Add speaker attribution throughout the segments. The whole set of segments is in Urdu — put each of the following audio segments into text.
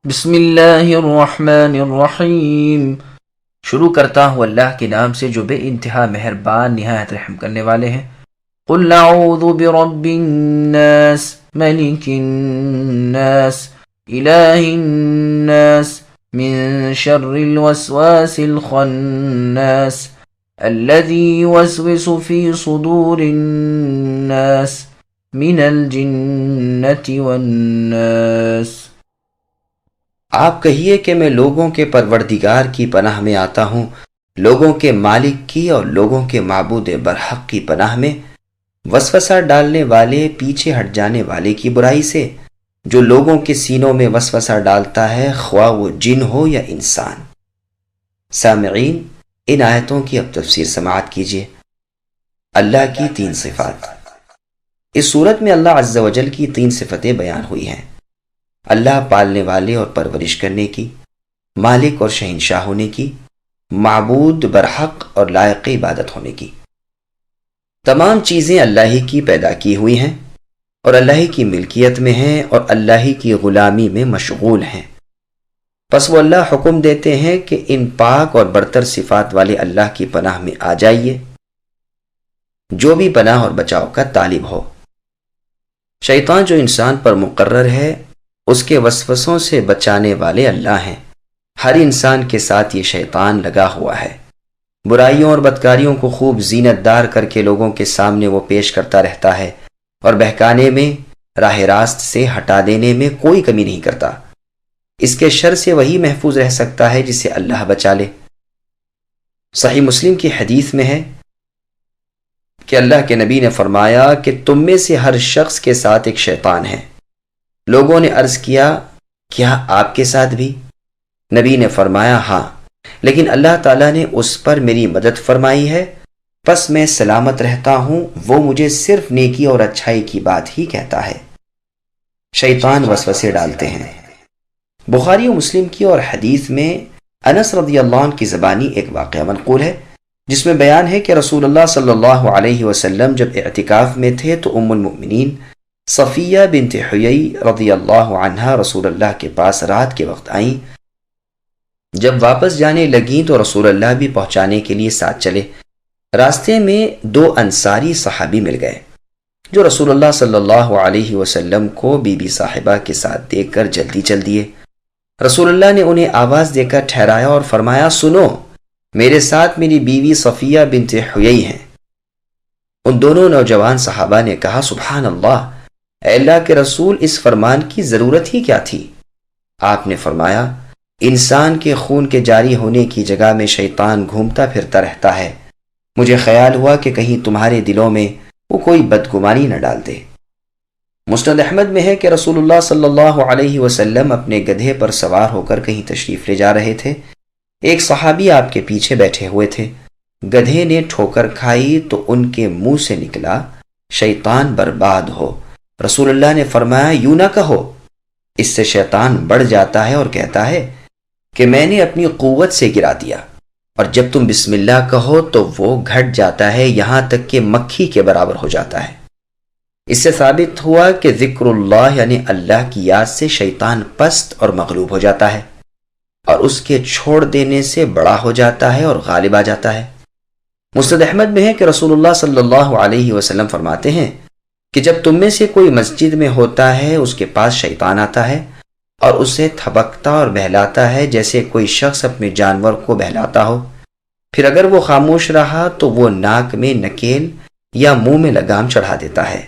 Speaker 1: بسم اللہ الرحمن الرحیم۔ شروع کرتا ہوں اللہ کے نام سے جو بے انتہا مہربان نہایت رحم کرنے والے ہیں۔ قل اعوذ برب الناس ملک الناس الہ الناس من شر الوسواس الخناس الذي يوسوس في صدور الناس من الجنة والناس۔
Speaker 2: آپ کہیے کہ میں لوگوں کے پروردگار کی پناہ میں آتا ہوں، لوگوں کے مالک کی اور لوگوں کے معبود برحق کی پناہ میں، وسوسہ ڈالنے والے پیچھے ہٹ جانے والے کی برائی سے، جو لوگوں کے سینوں میں وسوسہ ڈالتا ہے، خواہ وہ جن ہو یا انسان۔ سامعین، ان آیتوں کی اب تفسیر سماعت کیجیے۔ اللہ کی 3 صفات۔ اس صورت میں اللہ عز و جل کی 3 صفتیں بیان ہوئی ہیں: اللہ پالنے والے اور پرورش کرنے کی، مالک اور شہنشاہ ہونے کی، معبود برحق اور لائق عبادت ہونے کی۔ تمام چیزیں اللہ ہی کی پیدا کی ہوئی ہیں اور اللہ ہی کی ملکیت میں ہیں اور اللہ ہی کی غلامی میں مشغول ہیں۔ پس وہ اللہ حکم دیتے ہیں کہ ان پاک اور برتر صفات والے اللہ کی پناہ میں آ جائیے، جو بھی پناہ اور بچاؤ کا طالب ہو۔ شیطان جو انسان پر مقرر ہے، اس کے وسوسوں سے بچانے والے اللہ ہیں۔ ہر انسان کے ساتھ یہ شیطان لگا ہوا ہے۔ برائیوں اور بدکاریوں کو خوب زینت دار کر کے لوگوں کے سامنے وہ پیش کرتا رہتا ہے اور بہکانے میں، راہ راست سے ہٹا دینے میں کوئی کمی نہیں کرتا۔ اس کے شر سے وہی محفوظ رہ سکتا ہے جسے اللہ بچا لے۔ صحیح مسلم کی حدیث میں ہے کہ اللہ کے نبی نے فرمایا کہ تم میں سے ہر شخص کے ساتھ ایک شیطان ہے۔ لوگوں نے عرض کیا، کیا آپ کے ساتھ بھی؟ نبی نے فرمایا، ہاں، لیکن اللہ تعالیٰ نے اس پر میری مدد فرمائی ہے، پس میں سلامت رہتا ہوں۔ وہ مجھے صرف نیکی اور اچھائی کی بات ہی کہتا ہے۔ شیطان وسوسے ڈالتے ہیں۔ بخاری و مسلم کی اور حدیث میں انس رضی اللہ عنہ کی زبانی ایک واقعہ منقول ہے، جس میں بیان ہے کہ رسول اللہ صلی اللہ علیہ وسلم جب اعتکاف میں تھے تو ام المؤمنین صفیہ بنت حیی رضی اللہ عنہا رسول اللہ کے پاس رات کے وقت آئیں۔ جب واپس جانے لگیں تو رسول اللہ بھی پہنچانے کے لیے ساتھ چلے۔ راستے میں 2 انصاری صحابی مل گئے جو رسول اللہ صلی اللہ علیہ وسلم کو بی بی صاحبہ کے ساتھ دیکھ کر جلدی چل دیے۔ رسول اللہ نے انہیں آواز دے کر ٹھہرایا اور فرمایا، سنو، میرے ساتھ میری بیوی صفیہ بنت حیی ہیں۔ ان دونوں نوجوان صحابہ نے کہا، سبحان اللہ، اے اللہ کے رسول، اس فرمان کی ضرورت ہی کیا تھی؟ آپ نے فرمایا، انسان کے خون کے جاری ہونے کی جگہ میں شیطان گھومتا پھرتا رہتا ہے، مجھے خیال ہوا کہ کہیں تمہارے دلوں میں وہ کوئی بدگمانی نہ ڈال دے۔ مسند احمد میں ہے کہ رسول اللہ صلی اللہ علیہ وسلم اپنے گدھے پر سوار ہو کر کہیں تشریف لے جا رہے تھے۔ ایک صحابی آپ کے پیچھے بیٹھے ہوئے تھے۔ گدھے نے ٹھوکر کھائی تو ان کے منہ سے نکلا، شیطان برباد ہو۔ رسول اللہ نے فرمایا، یوں نہ کہو، اس سے شیطان بڑھ جاتا ہے اور کہتا ہے کہ میں نے اپنی قوت سے گرا دیا، اور جب تم بسم اللہ کہو تو وہ گھٹ جاتا ہے یہاں تک کہ مکھی کے برابر ہو جاتا ہے۔ اس سے ثابت ہوا کہ ذکر اللہ یعنی اللہ کی یاد سے شیطان پست اور مغلوب ہو جاتا ہے اور اس کے چھوڑ دینے سے بڑا ہو جاتا ہے اور غالب آ جاتا ہے۔ مسند احمد میں ہے کہ رسول اللہ صلی اللہ علیہ وسلم فرماتے ہیں کہ جب تم میں سے کوئی مسجد میں ہوتا ہے، اس کے پاس شیطان آتا ہے اور اسے تھبکتا اور بہلاتا ہے جیسے کوئی شخص اپنے جانور کو بہلاتا ہو۔ پھر اگر وہ خاموش رہا تو وہ ناک میں نکیل یا منہ میں لگام چڑھا دیتا ہے۔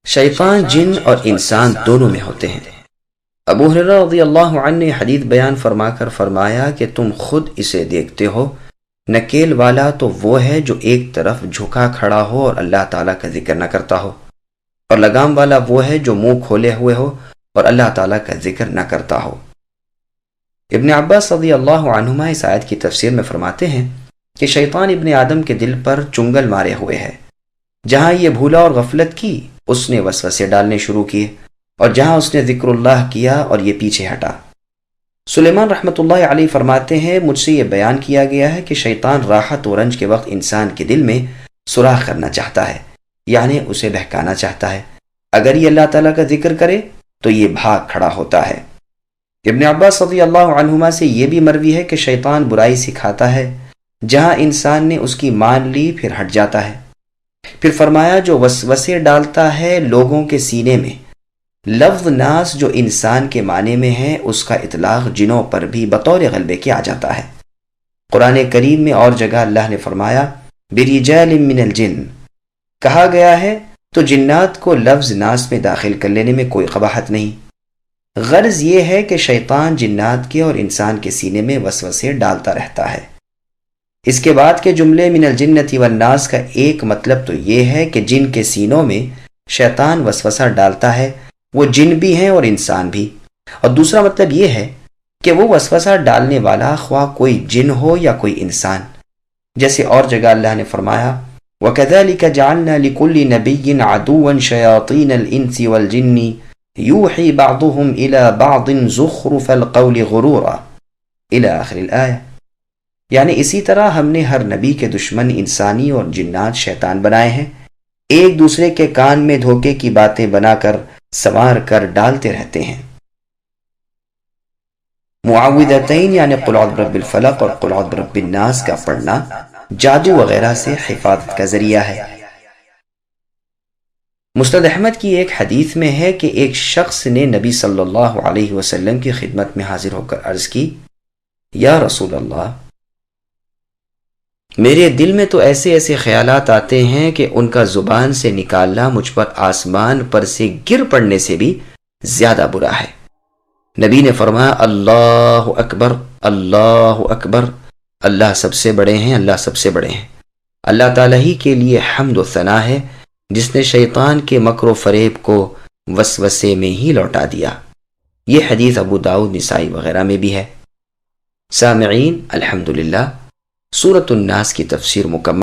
Speaker 2: شیطان جن اور انسان دونوں میں ہوتے ہیں۔ ابو ہریرہ رضی اللہ عنہ نے حدیث بیان فرما کر فرمایا کہ تم خود اسے دیکھتے ہو، نکیل والا تو وہ ہے جو ایک طرف جھکا کھڑا ہو اور اللہ تعالیٰ کا ذکر نہ کرتا ہو، اور لگام والا وہ ہے جو منہ کھولے ہوئے ہو اور اللہ تعالیٰ کا ذکر نہ کرتا ہو۔ ابن عباس رضی اللہ عنہما اس آیت کی تفسیر میں فرماتے ہیں کہ شیطان ابن آدم کے دل پر چنگل مارے ہوئے ہے۔ جہاں یہ بھولا اور غفلت کی، اس نے وسوسے ڈالنے شروع کیے، اور جہاں اس نے ذکر اللہ کیا اور یہ پیچھے ہٹا۔ سلیمان رحمۃ اللہ علیہ فرماتے ہیں، مجھ سے یہ بیان کیا گیا ہے کہ شیطان راحت و رنج کے وقت انسان کے دل میں سوراخ کرنا چاہتا ہے، یعنی اسے بہکانا چاہتا ہے۔ اگر یہ اللہ تعالیٰ کا ذکر کرے تو یہ بھاگ کھڑا ہوتا ہے، ابن عباس رضی اللہ عنہما سے یہ بھی مروی ہے کہ شیطان برائی سکھاتا ہے، جہاں انسان نے اس کی مان لی پھر ہٹ جاتا ہے۔ پھر فرمایا جو وسوسے ڈالتا ہے لوگوں کے سینے میں، لفظ ناس جو انسان کے معنی میں ہے اس کا اطلاق جنوں پر بھی بطور غلبے کے آ جاتا ہے۔ قرآن کریم میں اور جگہ اللہ نے فرمایا برجال من الجن، کہا گیا ہے تو جنات کو لفظ ناس میں داخل کر لینے میں کوئی قباحت نہیں۔ غرض یہ ہے کہ شیطان جنات کے اور انسان کے سینے میں وسوسے ڈالتا رہتا ہے۔ اس کے بعد کے جملے من الجنۃ والناس کا ایک مطلب تو یہ ہے کہ جن کے سینوں میں شیطان وسوسہ ڈالتا ہے وہ جن بھی ہیں اور انسان بھی، اور دوسرا مطلب یہ ہے کہ وہ وسوسہ ڈالنے والا خواہ کوئی جن ہو یا کوئی انسان، جیسے اور جگہ اللہ نے فرمایا وَكَذَلِكَ جَعَلْنَا لِكُلِّ نَبِيٍّ عَدُوًّا شَيَاطِينَ الْإِنسِ وَالْجِنِّ يُوحِي بَعْضُهُمْ إِلَى بَعْضٍ زُخْرُفَ الْقَوْلِ غُرُورًا إِلَى آخر الآیہ، یعنی اسی طرح ہم نے ہر نبی کے دشمن انسانی اور جنات شیطان بنائے ہیں، ایک دوسرے کے کان میں دھوکے کی باتیں بنا کر سنوار کر ڈالتے رہتے ہیں۔ معوذتین یعنی قل اعوذ برب الفلق اور قل اعوذ برب الناس کا پڑھنا جادو وغیرہ سے حفاظت کا ذریعہ ہے۔ مسند احمد کی ایک حدیث میں ہے کہ ایک شخص نے نبی صلی اللہ علیہ وسلم کی خدمت میں حاضر ہو کر عرض کی یا رسول اللہ، میرے دل میں تو ایسے ایسے خیالات آتے ہیں کہ ان کا زبان سے نکالنا مجھ پر آسمان پر سے گر پڑنے سے بھی زیادہ برا ہے۔ نبی نے فرمایا اللہ اکبر اللہ اکبر، اللہ سب سے بڑے ہیں، اللہ سب سے بڑے ہیں۔ اللہ تعالیٰ ہی کے لیے حمد و ثنا ہے جس نے شیطان کے مکر و فریب کو وسوسے میں ہی لوٹا دیا۔ یہ حدیث ابو داؤد، نسائی وغیرہ میں بھی ہے۔ سامعین، الحمدللہ سورۃ الناس کی تفسیر مکمل